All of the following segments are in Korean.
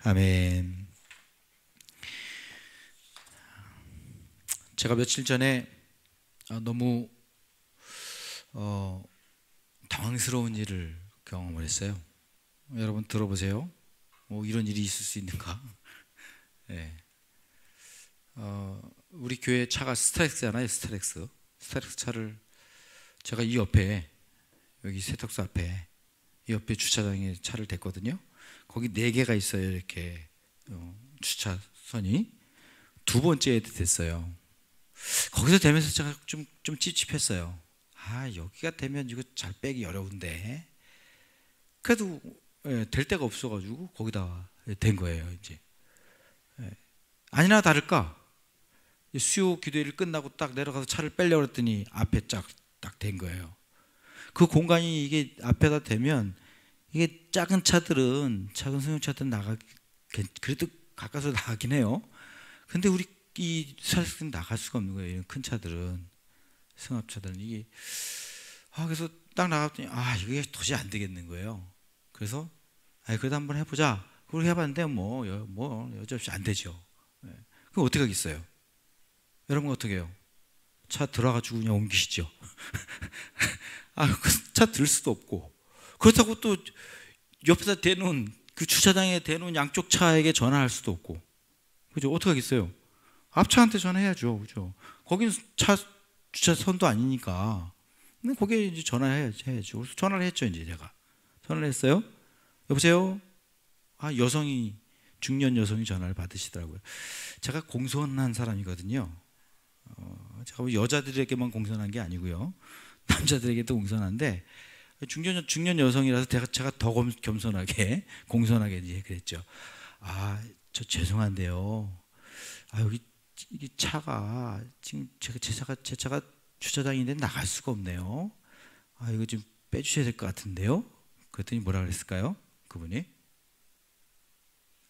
아멘. 제가 며칠 전에 너무 당황스러운 일을 경험을 했어요. 여러분 들어보세요. 이런 일이 있을 수 있는가? 네. 우리 교회 차가 스타렉스잖아요. 스타렉스 차를 제가 이 옆에, 여기 세탁소 앞에, 이 옆에 주차장에 차를 댔거든요. 거기 4개가 있어요. 이렇게 주차선이 두 번째에 됐어요. 거기서 되면서 제가 좀 찝찝했어요. 여기가 되면 이거 잘 빼기 어려운데, 그래도 될 데가 없어가지고 거기다 댄 거예요. 이제 아니나 다를까 수요 기도회를 끝나고 딱 내려가서 차를 빼려고 했더니 앞에 딱 댄 거예요. 그 공간이 이게 앞에다 대면 이게 작은 차들은, 작은 승용차들은 그래도 가까워서 나가긴 해요. 근데 우리 이 사실은 나갈 수가 없는 거예요. 이런 큰 차들은, 승합차들은. 이게 그래서 딱 나갔더니 이게 도저히 안 되겠는 거예요. 그래서 그래도 한번 해보자. 그걸 해봤는데 여지없이 안 되죠. 그럼 어떻게 하겠어요? 여러분 어떻게 해요? 차 들어가지고 그냥 옮기시죠. 그 차 들 수도 없고, 그렇다고 또 옆에다 대놓은, 그 주차장에 대놓은 양쪽 차에게 전화할 수도 없고, 그죠? 어떻게 하겠어요? 앞차한테 전화해야죠. 그죠? 거기는 주차선도 아니니까. 근데 거기에 이제 전화해야죠. 그래서 전화를 했죠. 이제 제가 전화를 했어요. 여보세요? 중년 여성이 전화를 받으시더라고요. 제가 공손한 사람이거든요. 제가 여자들에게만 공손한 게 아니고요, 남자들에게도 공손한데, 중년 여성이라서 제가 더 겸손하게, 공손하게 이제 그랬죠. 저 죄송한데요. 여기 이게 차가 지금 제 차가 주차장인데 나갈 수가 없네요. 이거 좀 빼주셔야 될 것 같은데요. 그랬더니 뭐라 그랬을까요? 그분이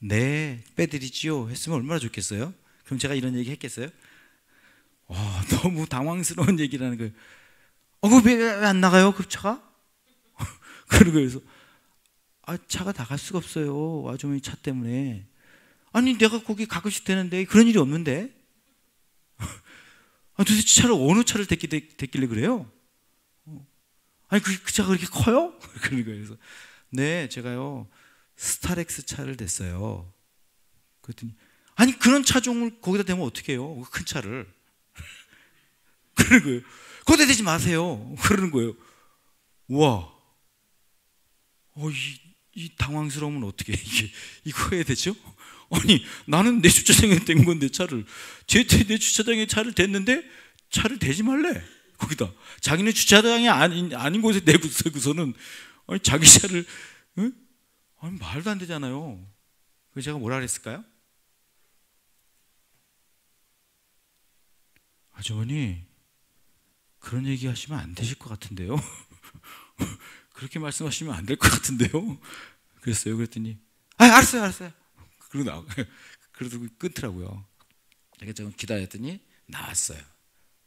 네, 빼드리지요 했으면 얼마나 좋겠어요. 그럼 제가 이런 얘기 했겠어요? 너무 당황스러운 얘기라는 거예요. 왜 안 나가요? 그 차가? 그러고 그래서 차가 나갈 수가 없어요. 아주머니 차 때문에. 내가 거기 가끔씩 되는데 그런 일이 없는데. 도대체 어느 차를 댔길래 그래요? 그 차가 그렇게 커요? 그러는 거예요. 그래서 네, 제가요 스타렉스 차를 댔어요. 그랬더니 그런 차종을 거기다 대면 어떻게 해요? 큰 차를. 그러는 거예요. 거기다 대지 마세요. 그러는 거예요. 우와, 이 당황스러움은 어떻게 이거 해야 되죠? 나는 내 주차장에 댄 건데 차를, 내 주차장에 차를 댔는데 차를 대지 말래. 거기다 자기는 주차장이 아닌 곳에 내고서는 자기 차를, 말도 안 되잖아요. 그래서 제가 뭐라 그랬을까요? 아주머니, 그런 얘기 하시면 안 되실 것 같은데요. 그렇게 말씀하시면 안 될 것 같은데요. 그랬어요. 그랬더니 알았어요. 그러고 끊더라고요. 제가 좀 기다렸더니 나왔어요.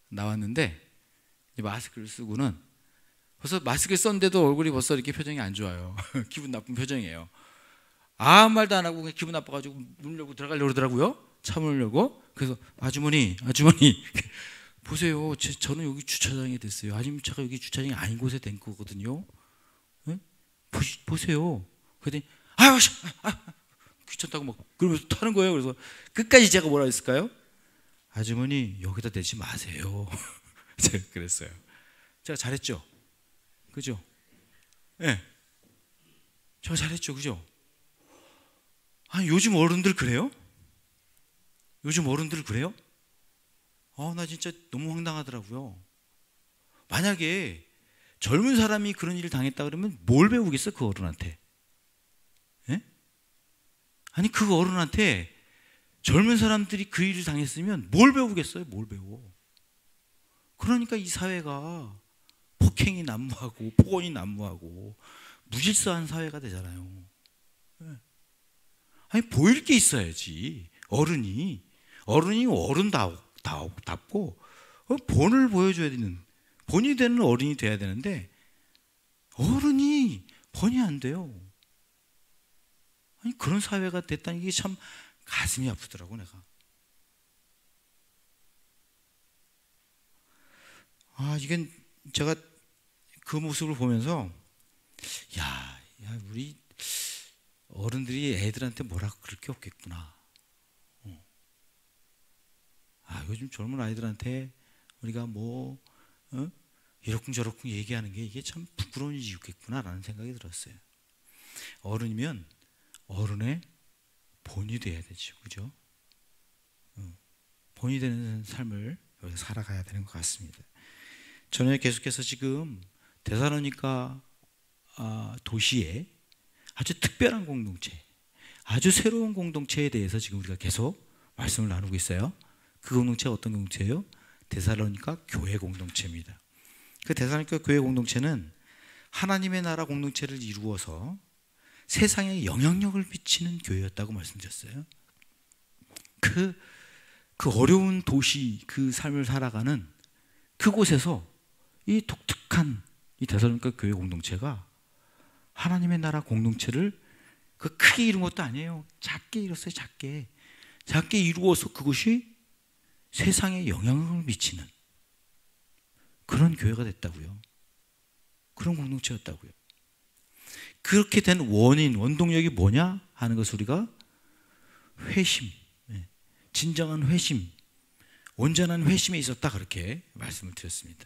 나왔는데 마스크를 쓰고는, 벌써 마스크를 썼는데도 얼굴이 벌써 이렇게 표정이 안 좋아요. 기분 나쁜 표정이에요. 아무 말도 안 하고 기분 나빠가지고 문 열고 들어가려고 그러더라고요. 차 문을 열고. 그래서 아주머니 보세요. 저는 여기 주차장에 됐어요. 아니면 차가 여기 주차장이 아닌 곳에 된 거거든요. 보세요. 그랬더니 귀찮다고 그러면서 타는 거예요. 그래서 끝까지 제가 뭐라 했을까요? 아주머니, 여기다 대지 마세요. 제가 그랬어요. 제가 잘했죠? 그죠? 네. 제가 잘했죠? 그죠? 요즘 어른들 그래요? 나 진짜 너무 황당하더라고요. 만약에 젊은 사람이 그런 일을 당했다 그러면 뭘 배우겠어, 그 어른한테? 예? 그 어른한테 젊은 사람들이 그 일을 당했으면 뭘 배우겠어요? 뭘 배워? 그러니까 이 사회가 폭행이 난무하고 폭언이 난무하고 무질서한 사회가 되잖아요. 보일 게 있어야지. 어른이 어른답고 본을 보여줘야 되는, 본이 되는 어른이 돼야 되는데 어른이 본이 안 돼요. 아니, 그런 사회가 됐다는 게 참 가슴이 아프더라고, 내가. 이건 제가 그 모습을 보면서 야, 우리 어른들이 애들한테 뭐라고 그럴 게 없겠구나. 요즘 젊은 아이들한테 우리가 이러쿵저러쿵 얘기하는 게 이게 참 부끄러운 일이겠구나라는 생각이 들었어요. 어른이면 어른의 본이 돼야 되죠, 그죠? 본이 되는 삶을 살아가야 되는 것 같습니다. 저는 계속해서 지금 데살로니가 도시에 아주 특별한 공동체, 아주 새로운 공동체에 대해서 지금 우리가 계속 말씀을 나누고 있어요. 그 공동체가 어떤 공동체예요? 데살로니가 교회 공동체입니다. 그 데살로니가 교회 공동체는 하나님의 나라 공동체를 이루어서 세상에 영향력을 미치는 교회였다고 말씀드렸어요. 그 어려운 도시, 그 삶을 살아가는 그곳에서 이 독특한 이 데살로니가 교회 공동체가 하나님의 나라 공동체를 그 크게 이룬 것도 아니에요. 작게 이뤘어요. 작게 이루어서 그것이 세상에 영향을 미치는 그런 교회가 됐다고요. 그런 공동체였다고요. 그렇게 된 원동력이 뭐냐 하는 것을 우리가 회심, 진정한 회심, 온전한 회심에 있었다, 그렇게 말씀을 드렸습니다.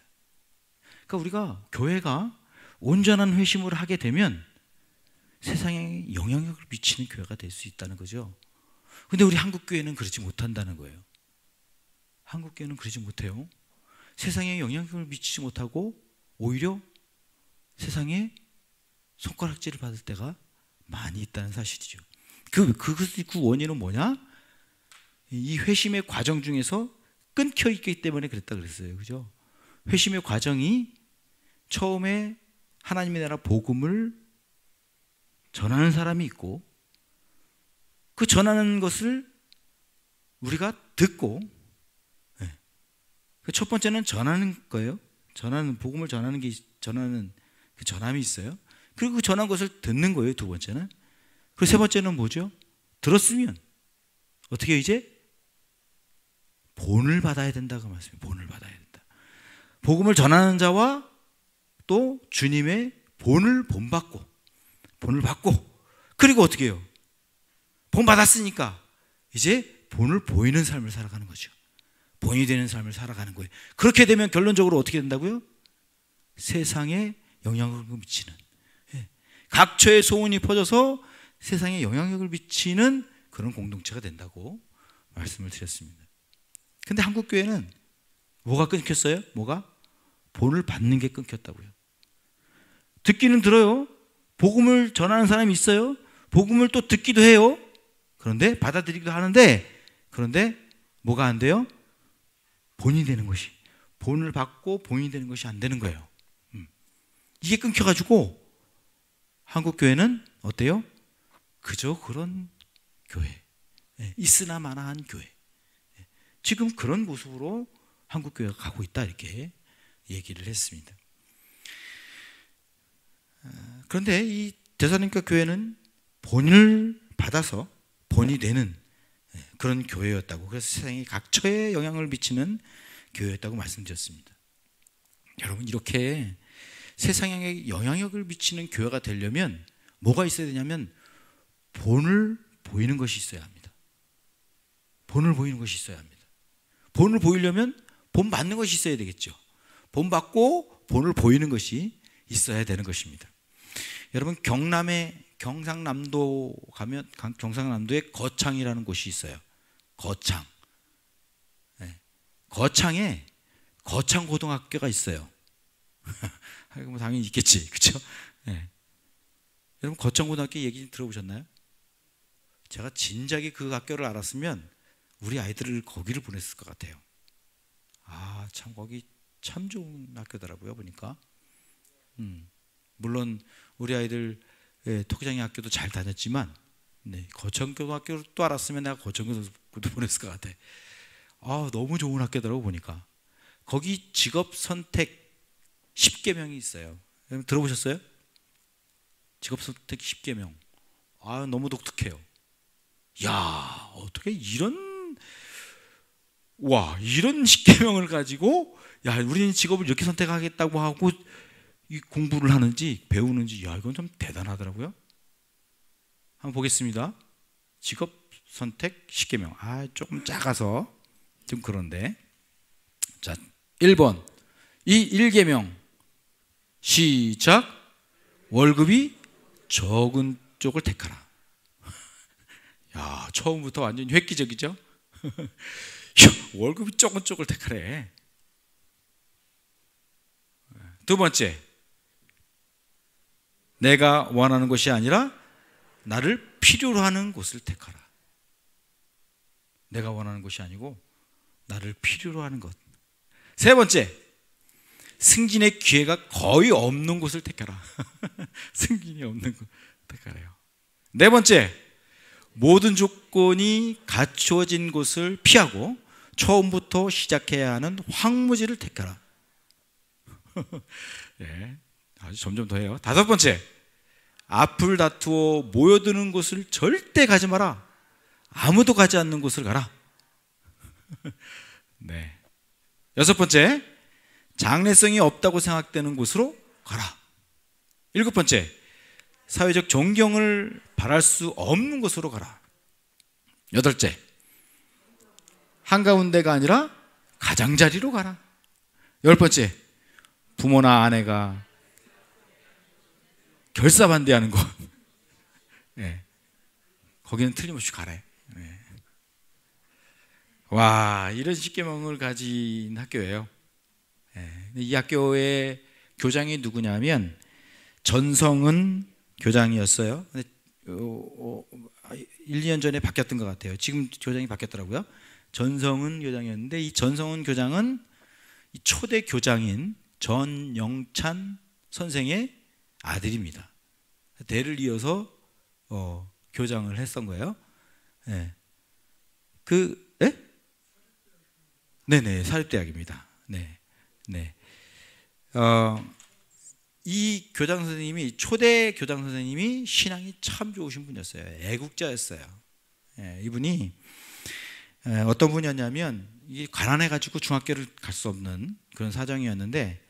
그러니까 우리가 교회가 온전한 회심을 하게 되면 세상에 영향력을 미치는 교회가 될 수 있다는 거죠. 근데 우리 한국교회는 그렇지 못한다는 거예요. 한국교회는 그러지 못해요. 세상에 영향력을 미치지 못하고 오히려 세상에 손가락질을 받을 때가 많이 있다는 사실이죠. 그 원인은 뭐냐? 이 회심의 과정 중에서 끊겨 있기 때문에 그랬다 그랬어요. 그죠? 회심의 과정이 처음에 하나님의 나라 복음을 전하는 사람이 있고, 그 전하는 것을 우리가 듣고, 그 첫 번째는 전하는 거예요. 복음을 전하는 그 전함이 있어요. 그리고 그 전한 것을 듣는 거예요, 두 번째는. 그리고 세 번째는 뭐죠? 들었으면 어떻게 이제 본을 받아야 된다고 말씀해요. 본을 받아야 된다. 복음을 전하는 자와 또 주님의 본을 받고 그리고 어떻게 해요? 본 받았으니까 이제 본을 보이는 삶을 살아가는 거죠. 본이 되는 삶을 살아가는 거예요. 그렇게 되면 결론적으로 어떻게 된다고요? 세상에 영향력을 미치는, 각처에 소문이 퍼져서 세상에 영향력을 미치는 그런 공동체가 된다고 말씀을 드렸습니다. 근데 한국교회는 뭐가 끊겼어요? 본을 받는 게 끊겼다고요. 듣기는 들어요. 복음을 전하는 사람이 있어요. 복음을 또 듣기도 해요. 그런데 받아들이기도 하는데, 그런데 뭐가 안 돼요? 본이 되는 것이, 본을 받고 본이 되는 것이 안 되는 거예요. 이게 끊겨가지고 한국교회는 어때요? 그저 그런 교회, 있으나 마나한 교회. 지금 그런 모습으로 한국교회가 가고 있다, 이렇게 얘기를 했습니다. 그런데 이 데살로니가 교회는 본을 받아서 본이 되는 그런 교회였다고, 그래서 세상에 각처에 영향을 미치는 교회였다고 말씀드렸습니다. 여러분, 이렇게 세상에 영향력을 미치는 교회가 되려면 뭐가 있어야 되냐면 본을 보이는 것이 있어야 합니다. 본을 보이는 것이 있어야 합니다. 본을 보이려면 본 받는 것이 있어야 되겠죠. 본 받고 본을 보이는 것이 있어야 되는 것입니다. 여러분, 경상남도 가면 경상남도에 거창이라는 곳이 있어요. 거창. 거창에 거창고등학교가 있어요. 뭐 당연히 있겠지, 그렇죠? 여러분, 거창고등학교 얘기 들어보셨나요? 제가 진작에 그 학교를 알았으면 우리 아이들을 거기를 보냈을 것 같아요. 참 거기 참 좋은 학교더라고요, 보니까. 물론 우리 아이들 토기장의 학교도 잘 다녔지만, 거창고등학교를 또 알았으면 내가 거창고등학교도 보냈을 것 같아. 너무 좋은 학교더라고, 보니까. 거기 직업 선택 10계명이 있어요. 여러분 들어보셨어요? 직업 선택 10계명. 너무 독특해요. 야, 어떻게 이런 십계명을 가지고 우리는 직업을 이렇게 선택하겠다고 하고 이 공부를 하는지 배우는지 이건 좀 대단하더라고요. 한번 보겠습니다. 직업 선택 십계명. 조금 작아서 좀 그런데. 자, 1번. 이 1계명 시작. 월급이 적은 쪽을 택하라. 처음부터 완전히 획기적이죠? 월급이 적은 쪽을 택하래. 두 번째, 내가 원하는 것이 아니라 나를 필요로 하는 곳을 택하라. 내가 원하는 것이 아니고 나를 필요로 하는 것. 세 번째, 승진의 기회가 거의 없는 곳을 택하라. 승진이 없는 곳 택하래요. 네 번째, 모든 조건이 갖추어진 곳을 피하고 처음부터 시작해야 하는 황무지를 택하라. 네, 아주 점점 더 해요. 다섯 번째, 앞을 다투어 모여드는 곳을 절대 가지 마라. 아무도 가지 않는 곳을 가라. 네. 여섯 번째, 장래성이 없다고 생각되는 곳으로 가라. 일곱 번째, 사회적 존경을 바랄 수 없는 곳으로 가라. 여덟째, 한가운데가 아니라 가장자리로 가라. 열 번째, 부모나 아내가 결사반대하는 곳. 네. 거기는 틀림없이 가래. 네. 이런 십계명을 가진 학교예요. 네. 이 학교의 교장이 누구냐면 전성은 교장이었어요. 근데 1, 2년 전에 바뀌었던 것 같아요. 지금 교장이 바뀌었더라고요. 전성은 교장이었는데 이 전성은 교장은 이 초대 교장인 전영찬 선생의 아들입니다. 대를 이어서 교장을 했던 거예요. 네. 네네, 사립대학입니다. 네, 네. 이 교장 선생님이 초대 교장 선생님이 신앙이 참 좋으신 분이었어요. 애국자였어요. 네, 이분이 어떤 분이었냐면 가난해가지고 중학교를 갈 수 없는 그런 사정이었는데.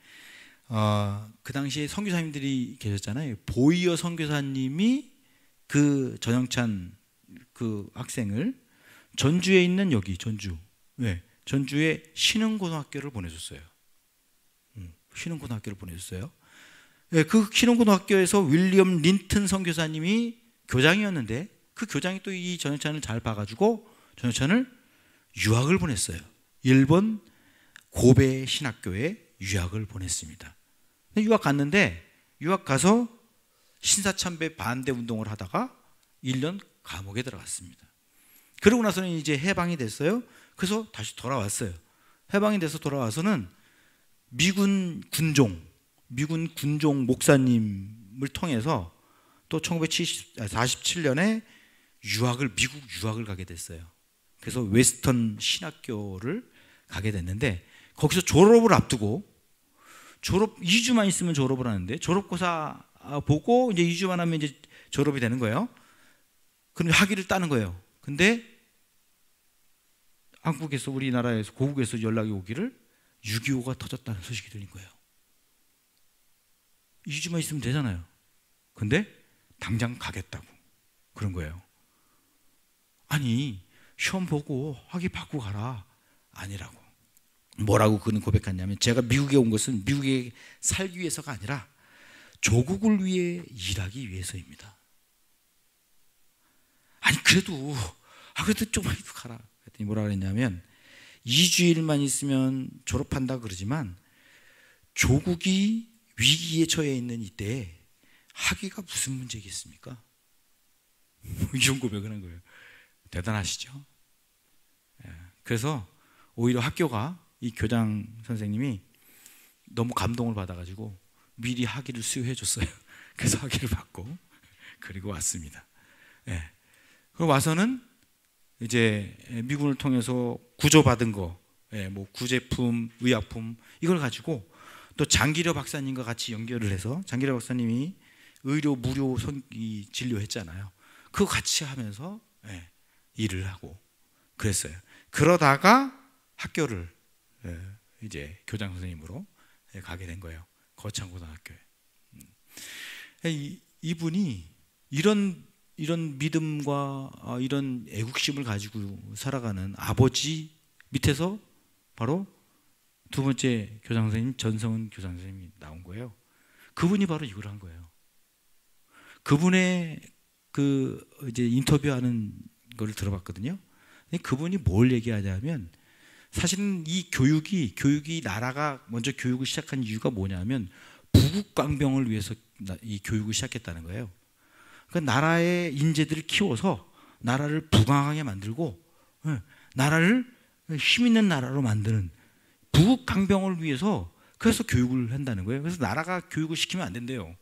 그 당시에 선교사님들이 계셨잖아요. 보이어 선교사님이 그 전영찬 그 학생을 전주에 있는 전주의 신흥고등학교를 보내줬어요. 신흥고등학교를 보내줬어요. 그 신흥고등학교에서 윌리엄 린튼 선교사님이 교장이었는데 그 교장이 또 이 전영찬을 잘 봐가지고 전영찬을 유학을 보냈어요. 일본 고베 신학교에 유학을 보냈습니다. 유학 갔는데 유학 가서 신사참배 반대 운동을 하다가 1년 감옥에 들어갔습니다. 그러고 나서는 이제 해방이 됐어요. 그래서 다시 돌아왔어요. 해방이 돼서 돌아와서는 미군 군종 목사님을 통해서 또 1947년에 미국 유학을 가게 됐어요. 그래서 웨스턴 신학교를 가게 됐는데 거기서 졸업을 앞두고 2주만 있으면 졸업을 하는데 졸업고사 보고 이제 2주만 하면 이제 졸업이 되는 거예요. 그럼 학위를 따는 거예요. 근데 한국에서 우리나라에서 고국에서 연락이 오기를 6.25가 터졌다는 소식이 들린 거예요. 2주만 있으면 되잖아요. 근데 당장 가겠다고 그런 거예요. 아니 시험 보고 학위 받고 가라. 아니라고. 뭐라고 그는 고백했냐면 제가 미국에 온 것은 미국에 살기 위해서가 아니라 조국을 위해 일하기 위해서입니다. 아니 그래도 좀만 더 가라. 그랬더니 뭐라 그랬냐면 2주일만 있으면 졸업한다 그러지만 조국이 위기에 처해 있는 이때에 학위가 무슨 문제겠습니까? 이런 고백을 한 거예요. 대단하시죠? 그래서 오히려 학교가 이 교장 선생님이 너무 감동을 받아가지고 미리 학위를 수여해 줬어요. 그래서 학위를 받고 그리고 왔습니다. 그리고 와서는 이제 미군을 통해서 구조받은 거, 뭐 구제품, 의약품 이걸 가지고 또 장기려 박사님과 같이 연결을 해서 장기려 박사님이 의료 무료 진료했잖아요. 그거 같이 하면서 일을 하고 그랬어요. 그러다가 학교를 이제 교장 선생님으로 가게 된 거예요. 거창고등학교에. 이분이 이런 믿음과 이런 애국심을 가지고 살아가는 아버지 밑에서 바로 두 번째 교장 선생님 전성은 교장 선생님이 나온 거예요. 그분이 바로 이걸 한 거예요. 그분의 그 이제 인터뷰하는 걸 들어봤거든요. 그분이 뭘 얘기하냐면 사실은 이 교육이 나라가 먼저 교육을 시작한 이유가 뭐냐면 부국강병을 위해서 이 교육을 시작했다는 거예요. 그러니까 나라의 인재들을 키워서 나라를 부강하게 만들고 나라를 힘 있는 나라로 만드는 부국강병을 위해서 그래서 교육을 한다는 거예요. 그래서 나라가 교육을 시키면 안 된대요.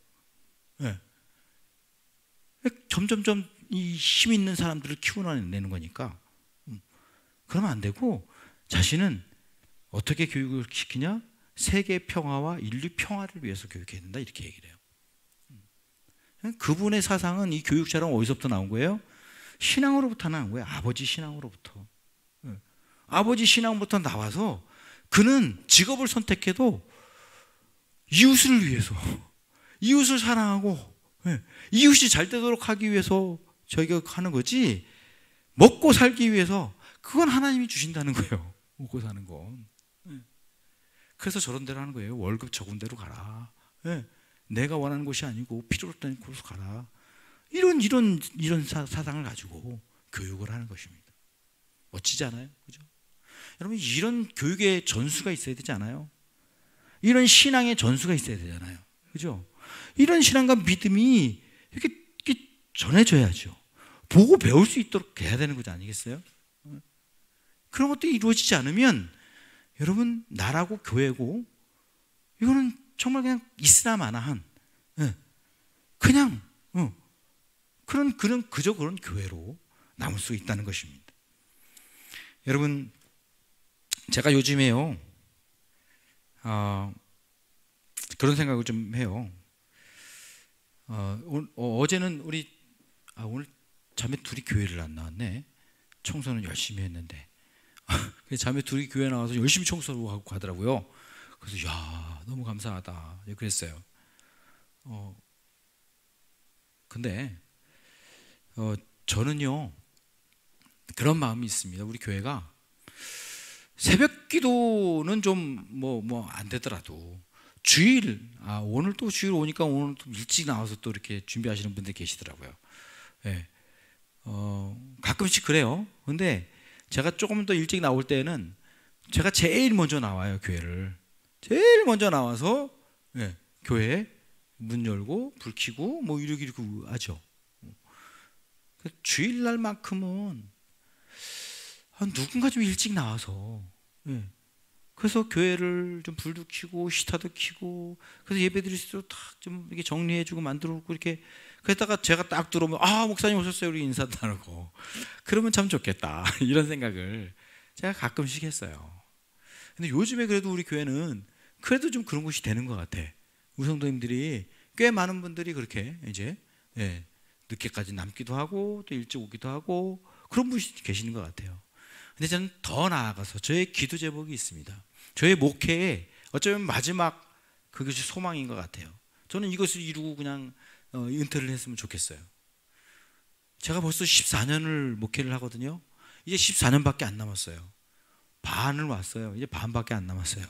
점점점 이 힘 있는 사람들을 키워내는 거니까 그러면 안 되고 자신은 어떻게 교육을 시키냐? 세계 평화와 인류 평화를 위해서 교육해야 된다 이렇게 얘기를 해요. 그분의 사상은 이 교육 자료는 어디서부터 나온 거예요? 신앙으로부터 나온 거예요. 아버지 신앙으로부터. 아버지 신앙부터 나와서 그는 직업을 선택해도 이웃을 위해서 이웃을 사랑하고 이웃이 잘 되도록 하기 위해서 저희가 하는 거지 먹고 살기 위해서 그건 하나님이 주신다는 거예요. 먹고 사는 건. 그래서 저런 대로 하는 거예요. 월급 적은 대로 가라. 내가 원하는 곳이 아니고 필요로 없다는 곳으로 가라. 이런 사상을 가지고 교육을 하는 것입니다. 멋지지 않아요? 그죠? 여러분 이런 교육의 전수가 있어야 되지 않아요? 이런 신앙의 전수가 있어야 되잖아요. 그죠? 이런 신앙과 믿음이 이렇게 전해져야죠. 보고 배울 수 있도록 해야 되는 거지 아니겠어요? 그런 것들이 이루어지지 않으면 여러분 나라고 교회고 이거는 정말 그냥 이슬람아나한 그냥 그저 그런 교회로 남을 수 있다는 것입니다. 여러분 제가 요즘에요 그런 생각을 좀 해요. 어제는 오늘 자매 둘이 교회를 안 나왔네. 청소는 열심히 했는데 자매 둘이 교회 나와서 열심히 청소하고 가더라고요. 그래서 야 너무 감사하다 그랬어요. 근데 저는요 그런 마음이 있습니다. 우리 교회가 새벽 기도는 좀 뭐 안 되더라도 주일 오늘 또 주일 오니까 오늘 또 일찍 나와서 또 이렇게 준비하시는 분들 계시더라고요. 가끔씩 그래요. 근데 제가 조금 더 일찍 나올 때는 제가 제일 먼저 나와요. 교회를 제일 먼저 나와서 교회 문 열고 불 켜고 뭐 이렇게 하죠. 주일날만큼은 누군가 좀 일찍 나와서 그래서 교회를 좀 불도 켜고 시타도 켜고 그래서 예배드릴 수 있도록 딱 좀 이렇게 정리해주고 만들어놓고 이렇게 그랬다가 제가 딱 들어오면 목사님 오셨어요 우리 인사도 나누고 그러면 참 좋겠다 이런 생각을 제가 가끔씩 했어요. 근데 요즘에 그래도 우리 교회는 그래도 좀 그런 곳이 되는 것 같아. 우리 성도님들이 꽤 많은 분들이 그렇게 이제 늦게까지 남기도 하고 또 일찍 오기도 하고 그런 분이 계시는 것 같아요. 근데 저는 더 나아가서 저의 기도 제목이 있습니다. 저의 목회에 어쩌면 마지막 그것이 소망인 것 같아요. 저는 이것을 이루고 그냥 은퇴를 했으면 좋겠어요. 제가 벌써 14년을 목회를 하거든요. 이제 14년밖에 안 남았어요. 반을 왔어요. 이제 반밖에 안 남았어요.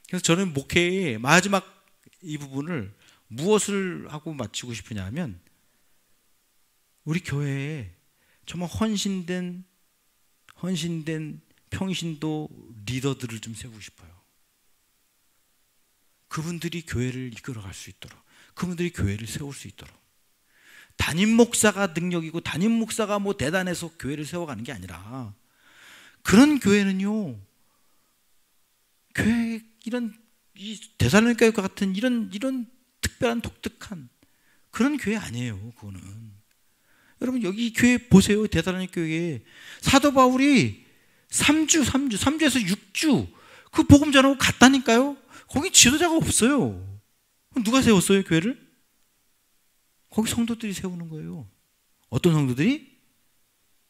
그래서 저는 목회의 마지막 이 부분을 무엇을 하고 마치고 싶으냐 하면 우리 교회에 정말 헌신된 평신도 리더들을 좀 세우고 싶어요. 그분들이 교회를 이끌어갈 수 있도록 그분들이 교회를 세울 수 있도록 담임 목사가 능력이고 담임 목사가 뭐 대단해서 교회를 세워가는 게 아니라 그런 교회는요 교회 이런 이 데살로니가 교회 같은 이런 특별한 독특한 그런 교회 아니에요. 그거는 여러분 여기 교회 보세요. 데살로니가 교회에 사도 바울이 3주에서 6주 그 복음 전하고 갔다니까요. 거기 지도자가 없어요. 누가 세웠어요 교회를? 거기 성도들이 세우는 거예요. 어떤 성도들이?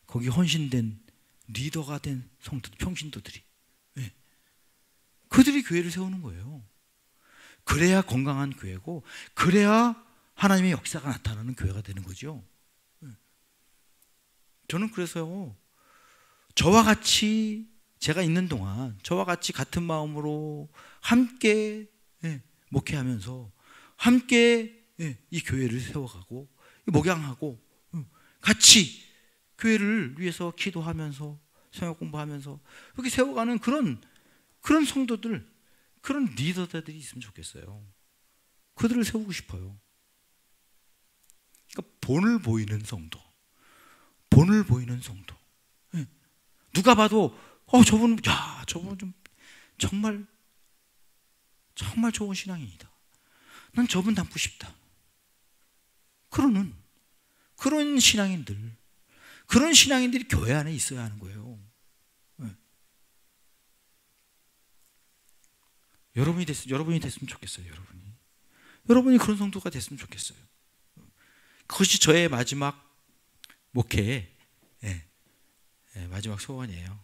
거기 헌신된 리더가 된 성도들, 평신도들이. 네. 그들이 교회를 세우는 거예요. 그래야 건강한 교회고, 그래야 하나님의 역사가 나타나는 교회가 되는 거죠. 네. 저는 그래서요, 저와 같이 제가 있는 동안 저와 같이 같은 마음으로 함께 목회하면서 함께 이 교회를 세워가고 목양하고 같이 교회를 위해서 기도하면서 성경 공부하면서 이렇게 세워가는 그런 성도들, 그런 리더들이 있으면 좋겠어요. 그들을 세우고 싶어요. 그러니까 본을 보이는 성도, 본을 보이는 성도. 누가 봐도 저분은 좀 정말 좋은 신앙인이다. 난 저분 닮고 싶다. 그런 신앙인들이 교회 안에 있어야 하는 거예요. 여러분이 됐으면 좋겠어요. 여러분이 그런 성도가 됐으면 좋겠어요. 그것이 저의 마지막 목회의 마지막 소원이에요.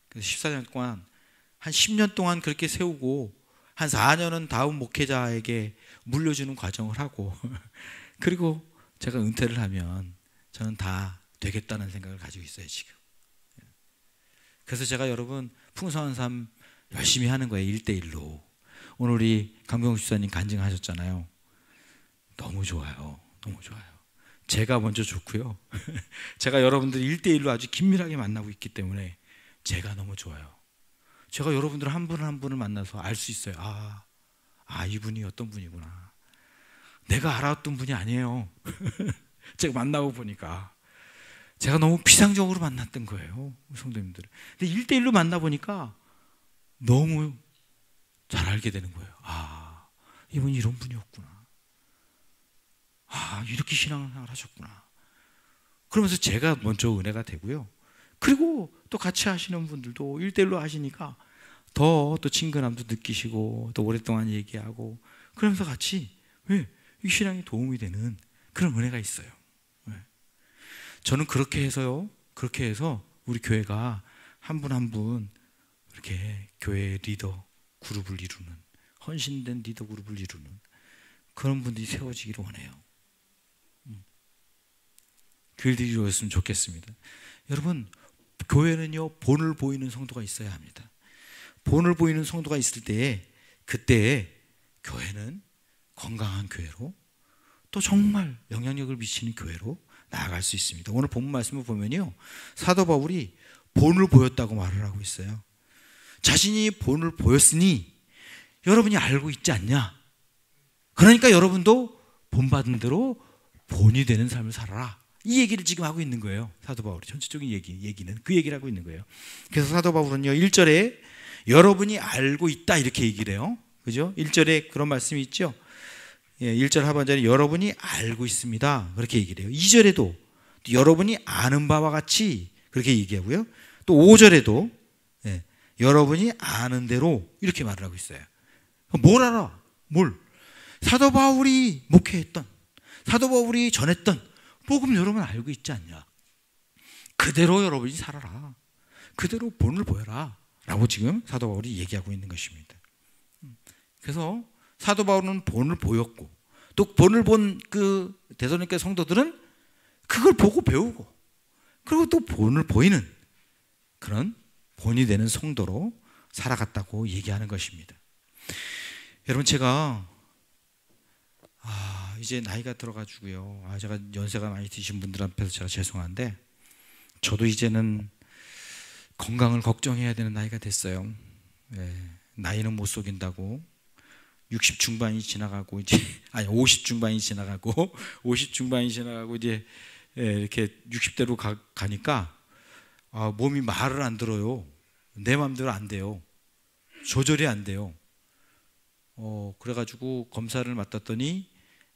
그래서 14년 동안 한 10년 동안 그렇게 세우고 한 4년은 다음 목회자에게 물려주는 과정을 하고 그리고 제가 은퇴를 하면 저는 다 되겠다는 생각을 가지고 있어요, 지금. 그래서 제가 여러분 풍성한 삶 열심히 하는 거예요, 1대1로. 오늘 우리 강병욱 집사님 간증하셨잖아요. 너무 좋아요. 제가 먼저 좋고요. 제가 여러분들 1대1로 아주 긴밀하게 만나고 있기 때문에 제가 너무 좋아요. 제가 여러분들 한 분 한 분을 만나서 알 수 있어요. 이분이 어떤 분이구나. 내가 알았던 분이 아니에요. 제가 만나고 보니까 제가 너무 피상적으로 만났던 거예요, 성도님들. 근데 1대1로 만나보니까 너무 잘 알게 되는 거예요. 이분이 이런 분이었구나. 이렇게 신앙생활 하셨구나. 그러면서 제가 먼저 은혜가 되고요. 그리고 또 같이 하시는 분들도 1대1로 하시니까 더 또 친근함도 느끼시고 또 오랫동안 얘기하고 그러면서 같이 이 신앙에 도움이 되는 그런 은혜가 있어요. 저는 그렇게 해서 우리 교회가 한 분 한 분 이렇게 교회 리더 그룹을 이루는, 헌신된 리더 그룹을 이루는 그런 분들이 세워지기를 원해요. 그 일들이 이루어졌으면 좋겠습니다. 여러분, 교회는요, 본을 보이는 성도가 있어야 합니다. 본을 보이는 성도가 있을 때에 그때 교회는 건강한 교회로, 또 정말 영향력을 미치는 교회로 나아갈 수 있습니다. 오늘 본문 말씀을 보면요, 사도 바울이 본을 보였다고 말을 하고 있어요. 자신이 본을 보였으니 여러분이 알고 있지 않냐? 그러니까 여러분도 본받은 대로 본이 되는 삶을 살아라. 이 얘기를 지금 하고 있는 거예요. 사도 바울이 전체적인 얘기는 그 얘기를 하고 있는 거예요. 그래서 사도 바울은요, 1절에 여러분이 알고 있다 이렇게 얘기를 해요. 그죠? 1절에 그런 말씀이 있죠. 1절 하반절에 여러분이 알고 있습니다. 그렇게 얘기를 해요. 2절에도 여러분이 아는 바와 같이 그렇게 얘기하고요. 또 5절에도 여러분이 아는 대로 이렇게 말을 하고 있어요. 뭘 알아? 사도 바울이 목회했던, 사도 바울이 전했던 복음 여러분 알고 있지 않냐? 그대로 여러분이 살아라. 그대로 본을 보여라. 라고 지금 사도 바울이 얘기하고 있는 것입니다. 그래서 사도 바울은 본을 보였고, 또 본을 본 그 데살로니가 성도들은 그걸 보고 배우고, 그리고 또 본을 보이는 그런 본이 되는 성도로 살아갔다고 얘기하는 것입니다. 여러분, 제가 이제 나이가 들어가지고요. 제가 연세가 많이 드신 분들 앞에서 제가 죄송한데, 저도 이제는 건강을 걱정해야 되는 나이가 됐어요. 나이는 못 속인다고 60 중반이 지나가고 이제 50 중반이 지나가고 50 중반이 지나가고 이제 이렇게 60대로 가니까 몸이 말을 안 들어요. 내 마음대로 안 돼요. 조절이 안 돼요. 그래가지고 검사를 맡았더니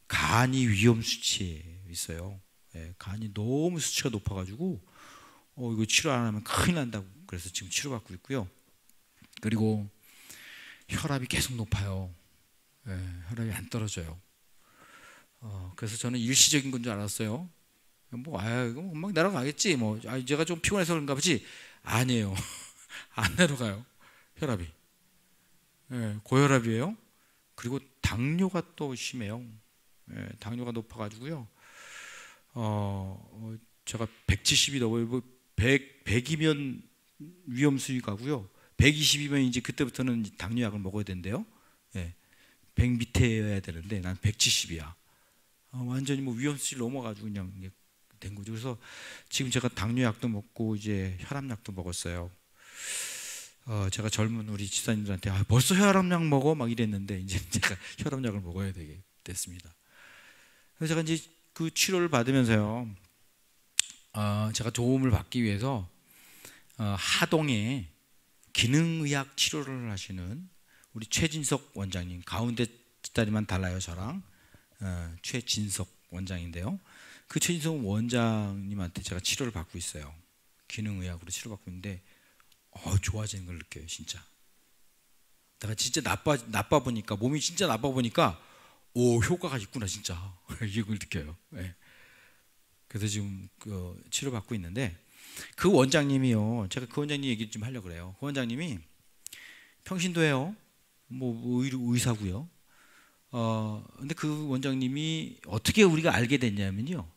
간이 위험 수치에 있어요. 간이 너무 수치가 높아가지고 이거 치료 안 하면 큰일 난다고 그래서 지금 치료받고 있고요. 그리고 혈압이 계속 높아요. 혈압이 안 떨어져요. 그래서 저는 일시적인 건 줄 알았어요. 이거 막 내려가겠지. 제가 좀 피곤해서 그런가 보지. 아니에요. 안 내려가요. 혈압이. 예, 고혈압이에요. 그리고 당뇨가 또 심해요. 예, 당뇨가 높아가지고요. 제가 170이 넘어요. 100이면 위험 수위 가고요. 120이면 이제 그때부터는 당뇨약을 먹어야 된대요. 예, 100 밑에여야 되는데 난 170이야. 완전히 위험 수위를 넘어가지고 그냥 된 거죠. 그래서 지금 제가 당뇨약도 먹고 이제 혈압약도 먹었어요. 제가 젊은 우리 집사님들한테 벌써 혈압약 먹어? 막 이랬는데 이제 제가 혈압약을 먹어야 되게 됐습니다. 그래서 제가 이제 그 치료를 받으면서요, 제가 도움을 받기 위해서 하동에 기능의학 치료를 하시는 우리 최진석 원장님, 가운데 다리만 달라요 저랑. 최진석 원장인데요, 그 최진석 원장님한테 제가 치료를 받고 있어요. 기능의학으로 치료받고 있는데 좋아지는 걸 느껴요. 진짜 내가 진짜 나빠 보니까, 몸이 진짜 나빠 보니까 효과가 있구나 진짜 이걸 느껴요. 네. 그래서 지금 치료받고 있는데, 그 원장님이요, 제가 그 원장님 얘기 좀 하려고 그래요. 그 원장님이 평신도예요. 의사고요. 근데 그 원장님이 어떻게 우리가 알게 됐냐면요,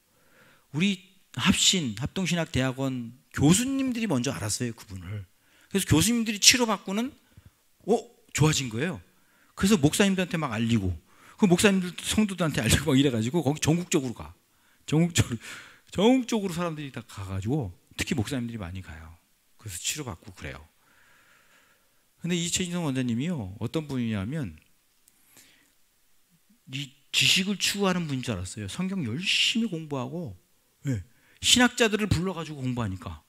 우리 합동신학대학원 교수님들이 먼저 알았어요, 그분을. 그래서 교수님들이 치료받고는 좋아진 거예요. 그래서 목사님들한테 막 알리고, 그 목사님들 성도들한테 알리고 막 이래가지고 거기 전국적으로 가. 전국적으로 사람들이 다 가가지고, 특히 목사님들이 많이 가요. 그래서 치료받고 그래요. 근데 이 최진성 원장님이요, 어떤 분이냐면 이 지식을 추구하는 분인 줄 알았어요. 성경 열심히 공부하고, 신학자들을 불러가지고 공부하니까.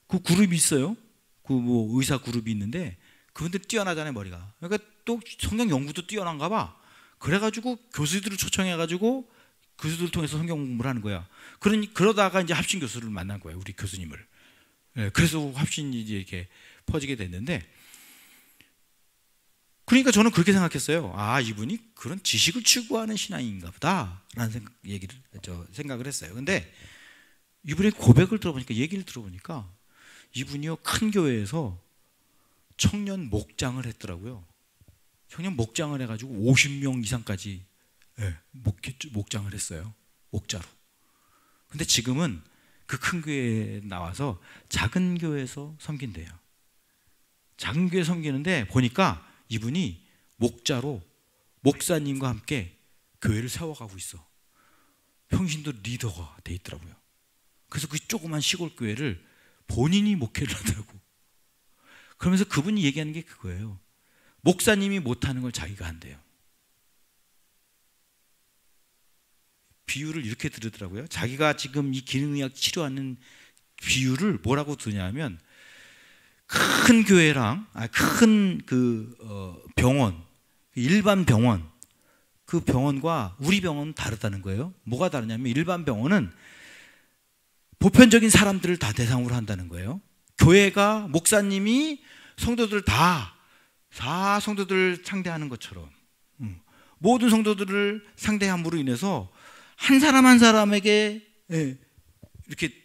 그 그룹이 있어요. 그 의사 그룹이 있는데 그분들 뛰어나잖아요, 머리가. 그러니까 또 성경 연구도 뛰어난가 봐. 그래가지고 교수들을 초청해가지고 교수들을 통해서 성경 공부를 하는 거야. 그러다가 이제 합신 교수를 만난 거예요, 우리 교수님을. 그래서 합신이 이제 이렇게 퍼지게 됐는데, 그러니까 저는 그렇게 생각했어요. 이분이 그런 지식을 추구하는 신앙인가 보다라는 생각을 했어요. 근데 이분의 고백을 들어보니까, 얘기를 들어보니까 이분이요, 큰 교회에서 청년 목장을 했더라고요. 청년 목장을 해가지고 50명 이상까지 목장을 했어요. 목자로. 근데 지금은 그 큰 교회에 나와서 작은 교회에서 섬긴대요. 작은 교회 섬기는데 보니까 이분이 목자로 목사님과 함께 교회를 세워가고 있어. 평신도 리더가 돼 있더라고요. 그래서 그 조그만 시골 교회를 본인이 목회를 하더라고. 그러면서 그분이 얘기하는 게 그거예요. 목사님이 못하는 걸 자기가 한대요. 비유를 이렇게 들으더라고요. 자기가 지금 이 기능의학 치료하는 비유를 뭐라고 드냐면, 큰 교회랑 큰 병원, 일반 병원, 그 병원과 우리 병원은 다르다는 거예요. 뭐가 다르냐면, 일반 병원은 보편적인 사람들을 다 대상으로 한다는 거예요. 교회가, 목사님이 성도들 다 성도들 상대하는 것처럼, 모든 성도들을 상대함으로 인해서 한 사람 한 사람에게 이렇게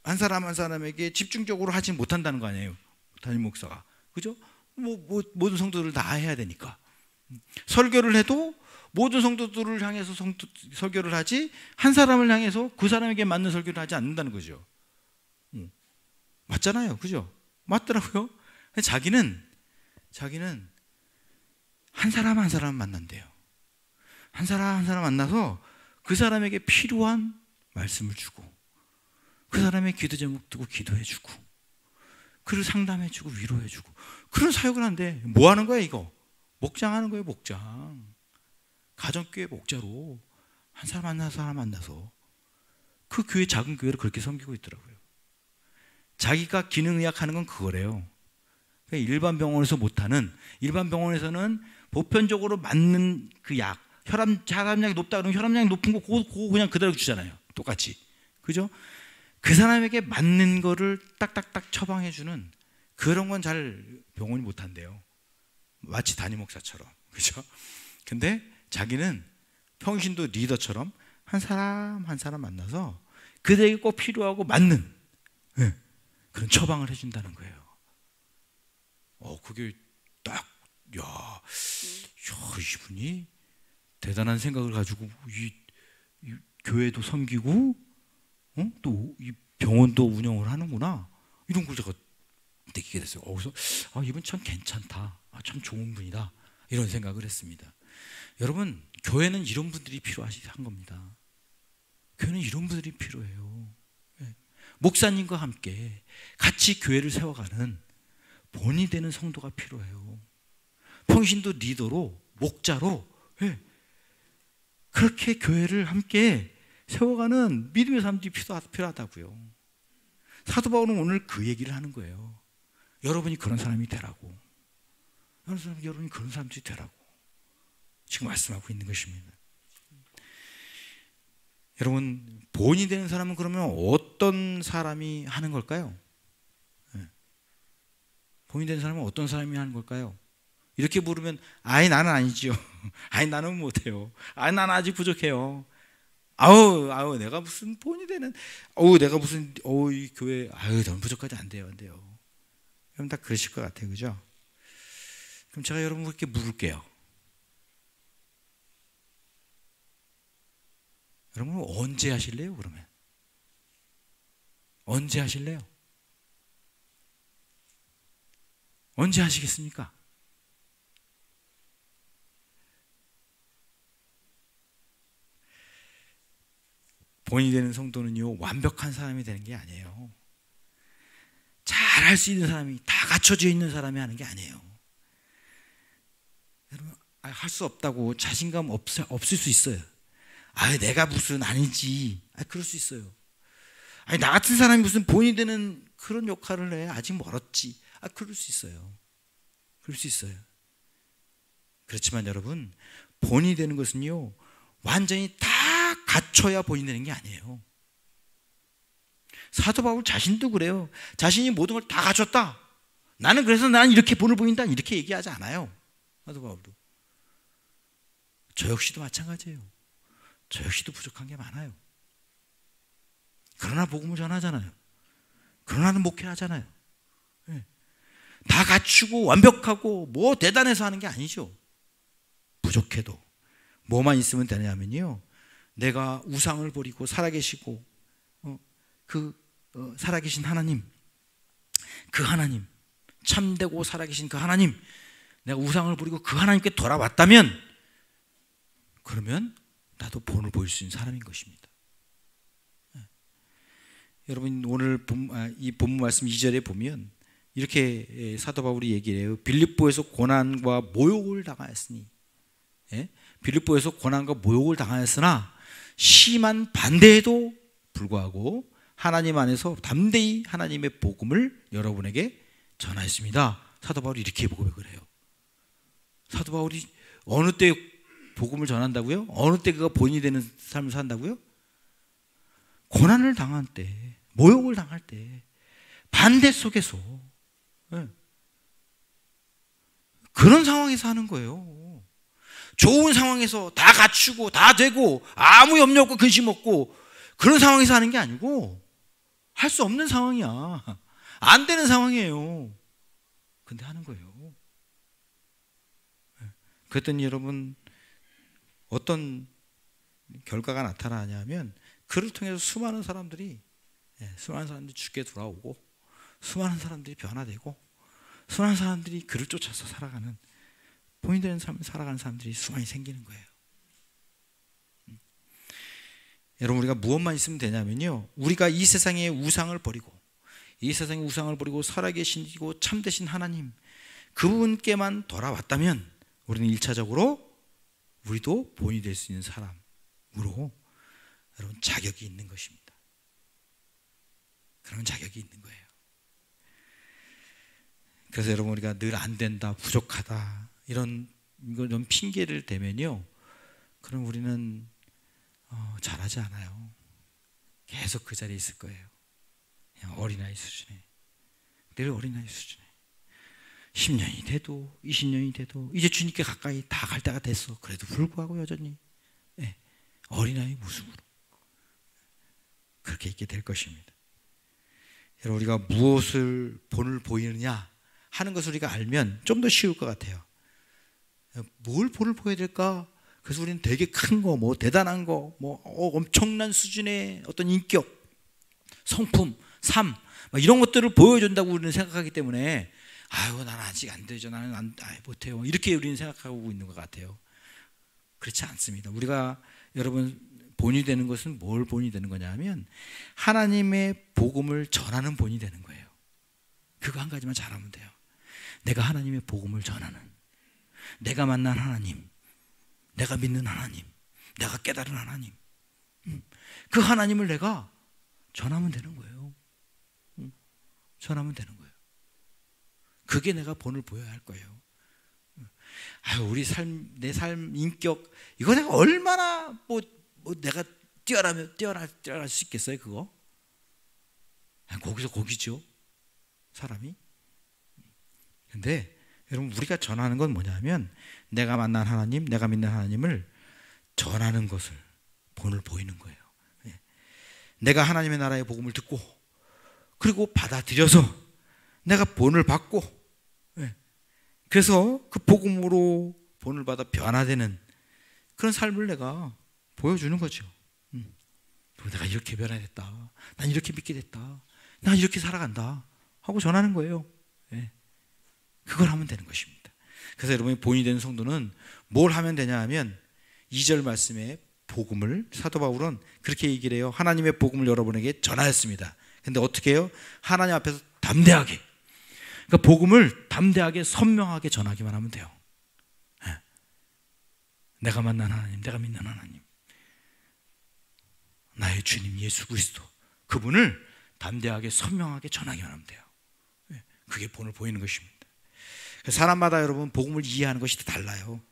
한 사람 한 사람에게 집중적으로 하지 못한다는 거 아니에요, 담임 목사가. 그죠? 모든 성도들을 다 해야 되니까. 설교를 해도 모든 성도들을 향해서 설교를 하지, 한 사람을 향해서 그 사람에게 맞는 설교를 하지 않는다는 거죠. 맞잖아요, 그죠? 맞더라고요. 자기는 한 사람 한 사람 만난대요. 한 사람 한 사람 만나서 그 사람에게 필요한 말씀을 주고, 그 사람의 기도 제목 두고 기도해주고, 그를 상담해주고 위로해주고, 그런 사역을 하는데 뭐 하는 거야 이거? 목장하는 거예요, 목장. 가정교회 목자로 한 사람 한 사람 만나서 그 교회, 작은 교회를 그렇게 섬기고 있더라고요. 자기가 기능의학 하는 건 그거래요. 그러니까 일반 병원에서 못하는, 일반 병원에서는 보편적으로 맞는 그 약, 혈압약이 높다 그러면 혈압약이 높은 거 그거 그냥 그대로 주잖아요, 똑같이. 그죠? 그 사람에게 맞는 거를 딱딱딱 처방해주는 그런 건 잘 병원이 못한대요. 마치 담임 목사처럼. 그죠? 근데 자기는 평신도 리더처럼 한 사람 한 사람 만나서 그들에게 꼭 필요하고 맞는 그런 처방을 해준다는 거예요. 그게 딱, 이분이 대단한 생각을 가지고 이 교회도 섬기고, 또 이 병원도 운영을 하는구나. 이런 걸 제가 느끼게 됐어요. 그래서 이분 참 괜찮다. 참 좋은 분이다. 이런 생각을 했습니다. 여러분, 교회는 이런 분들이 필요한 겁니다. 교회는 이런 분들이 필요해요. 목사님과 함께 같이 교회를 세워가는 본이 되는 성도가 필요해요. 평신도 리더로, 목자로 그렇게 교회를 함께 세워가는 믿음의 사람들이 필요하다고요. 사도 바울은 오늘 그 얘기를 하는 거예요. 여러분이 그런 사람이 되라고. 여러분이 그런 사람들이 되라고 지금 말씀하고 있는 것입니다. 여러분, 본이 되는 사람은 그러면 어떤 사람이 하는 걸까요? 본이 되는 사람은 어떤 사람이 하는 걸까요? 이렇게 물으면 나는 아니지요. 나는 못해요. 나는 아직 부족해요. 내가 무슨 본이 되는, 내가 무슨, 이 교회, 너무 부족하지, 안 돼요. 여러분 다 그러실 것 같아요. 그죠? 그럼 제가 여러분 그렇게 물을게요. 여러분 언제 하실래요? 그러면 언제 하실래요? 언제 하시겠습니까? 본이 되는 성도는요, 완벽한 사람이 되는 게 아니에요. 잘할 수 있는 사람이, 다 갖춰져 있는 사람이 하는 게 아니에요. 여러분, 할 수 없다고 자신감 없을 수 있어요. 내가 무슨 아니지. 그럴 수 있어요. 나 같은 사람이 무슨 본이 되는 그런 역할을 해. 아직 멀었지. 그럴 수 있어요. 그럴 수 있어요. 그렇지만 여러분, 본이 되는 것은요, 완전히 다 갖춰야 본이 되는 게 아니에요. 사도 바울 자신도 그래요. 자신이 모든 걸 다 갖췄다. 나는 그래서 난 이렇게 본을 보인다. 이렇게 얘기하지 않아요. 사도 바울도. 저 역시도 마찬가지예요. 저 역시도 부족한 게 많아요. 그러나 복음을 전하잖아요. 그러나는 목회하잖아요. 다 갖추고 완벽하고 뭐 대단해서 하는 게 아니죠. 부족해도 뭐만 있으면 되냐면요, 내가 우상을 버리고 살아계시고 살아계신 하나님, 그 하나님, 참되고 살아계신 그 하나님, 내가 우상을 버리고 그 하나님께 돌아왔다면, 그러면 나도 본을 보일 수 있는 사람인 것입니다. 여러분, 오늘 이 본문 말씀 2절에 보면 이렇게 사도 바울이 얘기를 해요. 빌립보에서 고난과 모욕을 당하였으니, 빌립보에서 고난과 모욕을 당하였으나 심한 반대에도 불구하고 하나님 안에서 담대히 하나님의 복음을 여러분에게 전하였습니다. 사도 바울이 이렇게 고백을 해요. 사도 바울이 어느 때 복음을 전한다고요? 어느 때 그가 본이 되는 삶을 산다고요? 고난을 당할 때, 모욕을 당할 때, 반대 속에서, 그런 상황에서 하는 거예요. 좋은 상황에서 다 갖추고 다 되고 아무 염려 없고 근심 없고 그런 상황에서 하는 게 아니고, 할 수 없는 상황이야. 안 되는 상황이에요. 근데 하는 거예요. 그랬더니 여러분, 어떤 결과가 나타나냐면, 그를 통해서 수많은 사람들이 죽게 돌아오고, 수많은 사람들이 변화되고, 수많은 사람들이 그를 쫓아서 살아가는, 본이 되는 삶을 살아가는 사람들이 수많이 생기는 거예요. 여러분, 우리가 무엇만 있으면 되냐면요, 우리가 이 세상의 우상을 버리고, 살아계시고 참되신 하나님, 그분께만 돌아왔다면 우리는 1차적으로 우리도 본이 될 수 있는 사람으로 여러분 자격이 있는 것입니다. 그런 자격이 있는 거예요. 그래서 여러분, 우리가 늘 안 된다, 부족하다, 이런 좀 핑계를 대면요, 그럼 우리는 잘하지 않아요. 계속 그 자리에 있을 거예요. 그냥 어린아이 수준에, 늘 어린아이 수준에. 10년이 돼도 20년이 돼도 이제 주님께 가까이 다 갈 때가 됐어. 그래도 불구하고 여전히 어린아이 모습으로 그렇게 있게 될 것입니다. 여러분, 우리가 무엇을 본을 보이느냐 하는 것을 우리가 알면 좀 더 쉬울 것 같아요. 뭘 본을 보여야 될까? 그래서 우리는 되게 큰 거, 뭐 대단한 거, 뭐 엄청난 수준의 어떤 인격, 성품, 삶, 이런 것들을 보여준다고 우리는 생각하기 때문에 아유, 난 아직 안 되죠, 나는 못해요, 이렇게 우리는 생각하고 있는 것 같아요. 그렇지 않습니다. 우리가 여러분 본이 되는 것은 뭘 본이 되는 거냐 하면 하나님의 복음을 전하는 본이 되는 거예요. 그거 한 가지만 잘하면 돼요. 내가 하나님의 복음을 전하는, 내가 만난 하나님, 내가 믿는 하나님, 내가 깨달은 하나님, 그 하나님을 내가 전하면 되는 거예요. 전하면 되는 거예요. 그게 내가 본을 보여야 할 거예요. 아유, 우리 삶, 내 삶, 인격, 이거 내가 얼마나 뭐 내가 뛰어날 수 있겠어요, 그거? 거기서 거기죠, 사람이. 근데 여러분, 우리가 전하는 건 뭐냐면 내가 만난 하나님, 내가 믿는 하나님을 전하는 것을 본을 보이는 거예요. 내가 하나님의 나라의 복음을 듣고 그리고 받아들여서 내가 본을 받고, 그래서 그 복음으로 본을 받아 변화되는 그런 삶을 내가 보여주는 거죠. 내가 이렇게 변화됐다, 난 이렇게 믿게 됐다, 난 이렇게 살아간다 하고 전하는 거예요. 그걸 하면 되는 것입니다. 그래서 여러분이 본이 되는 성도는 뭘 하면 되냐 하면 2절 말씀에 복음을, 사도 바울은 그렇게 얘기를 해요. 하나님의 복음을 여러분에게 전하였습니다. 근데 어떻게 해요? 하나님 앞에서 담대하게, 그러니까 복음을 담대하게 선명하게 전하기만 하면 돼요. 내가 만난 하나님, 내가 믿는 하나님, 나의 주님 예수 그리스도, 그분을 담대하게 선명하게 전하기만 하면 돼요. 그게 본을 보이는 것입니다. 사람마다 여러분 복음을 이해하는 것이 달라요.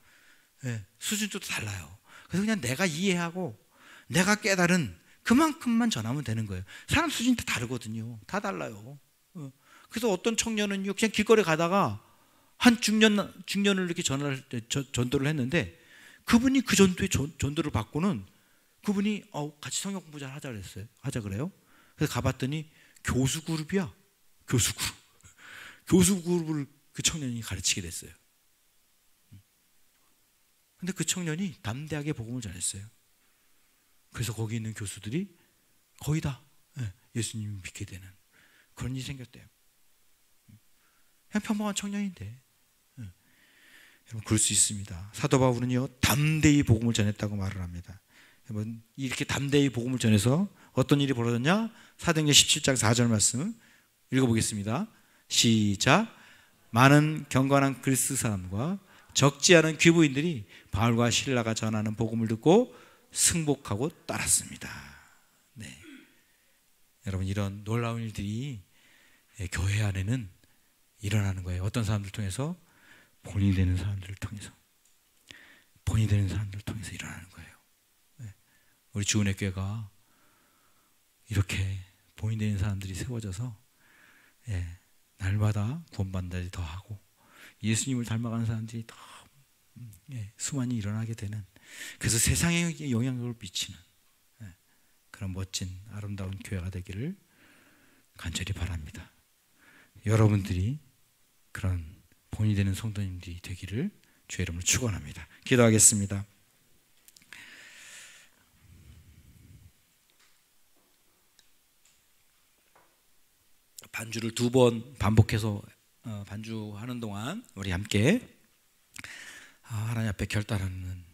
수준도 달라요. 그래서 그냥 내가 이해하고 내가 깨달은 그만큼만 전하면 되는 거예요. 사람 수준이 다 다르거든요. 다 달라요. 그래서 어떤 청년은요, 그냥 길거리 가다가 한 중년을 이렇게 전도를 했는데, 그분이 그 전도를 받고는 그분이 같이 성경 공부 잘 하자 그래요. 그래서 가봤더니 교수 그룹이야. 교수 그룹. 교수 그룹을 그 청년이 가르치게 됐어요. 근데 그 청년이 담대하게 복음을 전했어요. 그래서 거기 있는 교수들이 거의 다 예수님을 믿게 되는 그런 일이 생겼대요. 그냥 평범한 청년인데. 여러분, 그럴 수 있습니다. 사도 바울은요, 담대히 복음을 전했다고 말을 합니다. 여러분, 이렇게 담대히 복음을 전해서 어떤 일이 벌어졌냐? 사도행전 17장 4절 말씀 읽어보겠습니다. 시작. 많은 경건한 그리스 사람과 적지 않은 귀부인들이 바울과 실라가 전하는 복음을 듣고 승복하고 따랐습니다. 네. 여러분, 이런 놀라운 일들이 교회 안에는 일어나는 거예요. 어떤 사람들 통해서? 본이 되는 사람들을 통해서, 본이 되는 사람들을 통해서 일어나는 거예요. 우리 주은혜 교회가 이렇게 본이 되는 사람들이 세워져서 날마다 구원받는 자들이 더 하고 예수님을 닮아가는 사람들이 더 수많이 일어나게 되는, 그래서 세상에 영향력을 미치는 그런 멋진 아름다운 교회가 되기를 간절히 바랍니다. 여러분들이 그런 본이 되는 성도님들이 되기를 주의 이름으로 축원합니다. 기도하겠습니다. 반주를 2번 반복해서 반주하는 동안 우리 함께 하나님 앞에 결단하는,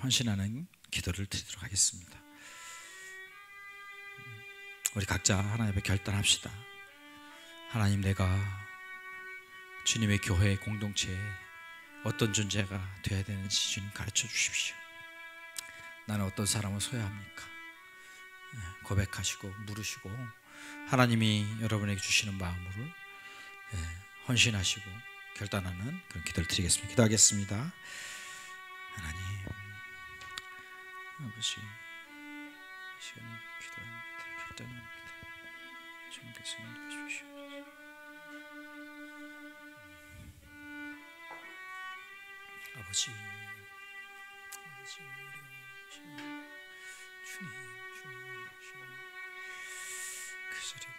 헌신하는 기도를 드리도록 하겠습니다. 우리 각자 하나님 앞에 결단합시다. 하나님, 내가 주님의 교회 공동체에 어떤 존재가 되어야 되는지 주님 가르쳐 주십시오. 나는 어떤 사람을 서야 합니까? 고백하시고 물으시고 하나님이 여러분에게 주시는 마음으로 헌신하시고 결단하는 그런 기도를 드리겠습니다. 기도하겠습니다. 하나님 아버지, 이 시간에 기도합니다. 결단합니다. 주님께서 인도해 주시옵소서. 아버지, 어려우시니 그 자리에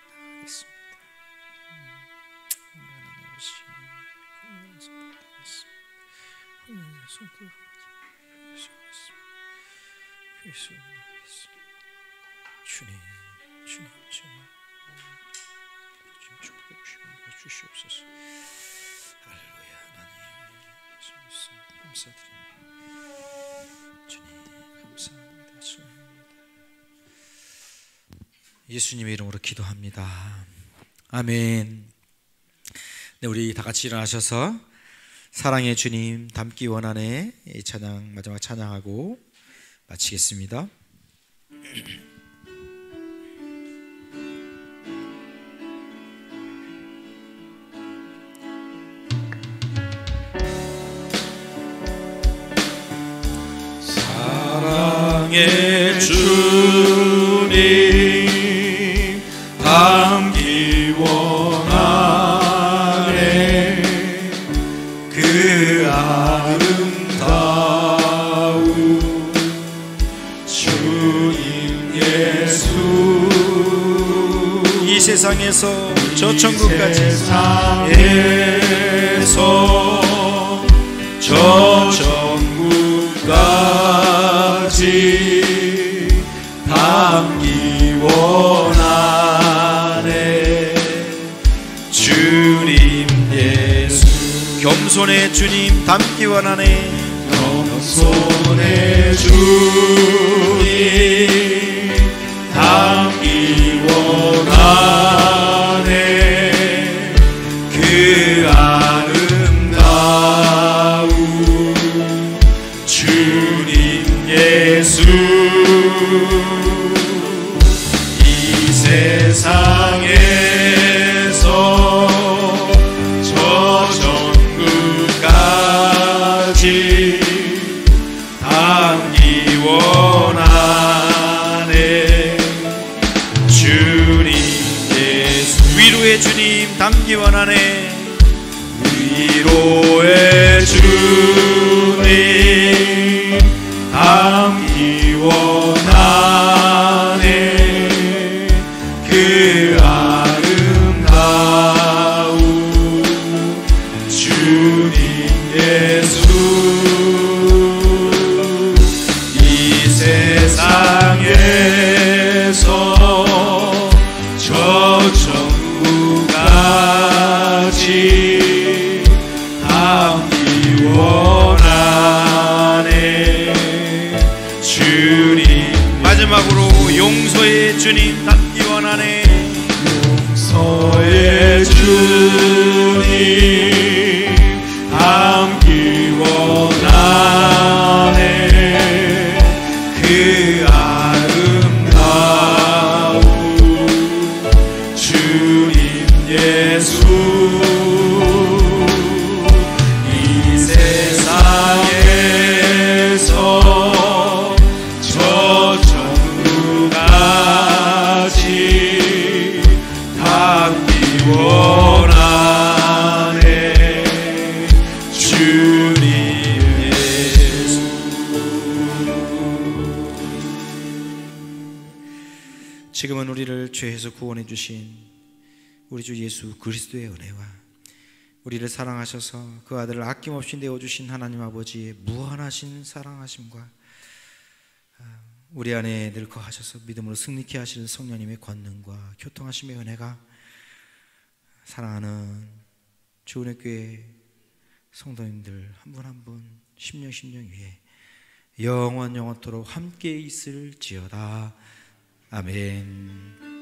나가겠습니다. 주님, 주님, 주님, 축복해 주시옵소서. 할렐루야. 하나님, 감사드립니다. 주님, 감사합니다. 주님입니다. 예수님의 이름으로 기도합니다. 아멘. 네, 우리 다 같이 일어나셔서 사랑의 주님 닮기 원하네 이 찬양 마지막 찬양하고 마치겠습니다. 사랑의 주님 닮기 원하네 그 아름다운 주님 예수 이 세상에서 저 천국까지 세상에서 저 천국까지 닮기 원하네 주님 예수 겸손의 주님 닮기 원하네 겸손의 주님 닮기 원하네 그 아름다운 주님 예수 이 세상에서 저 천국까지 닮기 원하네 주님 예수 위로의 주님 닮기 원하네 위로의 주님 닮기 원하네 그 아름다운 주님 예수 이 세상에서 저 천국까지 닮기 원하네 주님 마지막으로 용서의 주님 닮기 원하네 용서의 주님 닮기 원하네 그 아름다운 주님 예수 이 세상에서 저 천국까지 닮기 원하네 주님 예수 지금은 우리를 죄에서 구원해 주신 우리 주 예수 그리스도의 은혜와 우리를 사랑하셔서 그 아들을 아낌없이 내어주신 하나님 아버지의 무한하신 사랑하심과 우리 안에 늘 거하셔서 믿음으로 승리케 하시는 성령님의 권능과 교통하심의 은혜가 사랑하는 주은혜교회 성도님들 한 분 한 분 심령 위에 영원토록 함께 있을지어다. 아멘.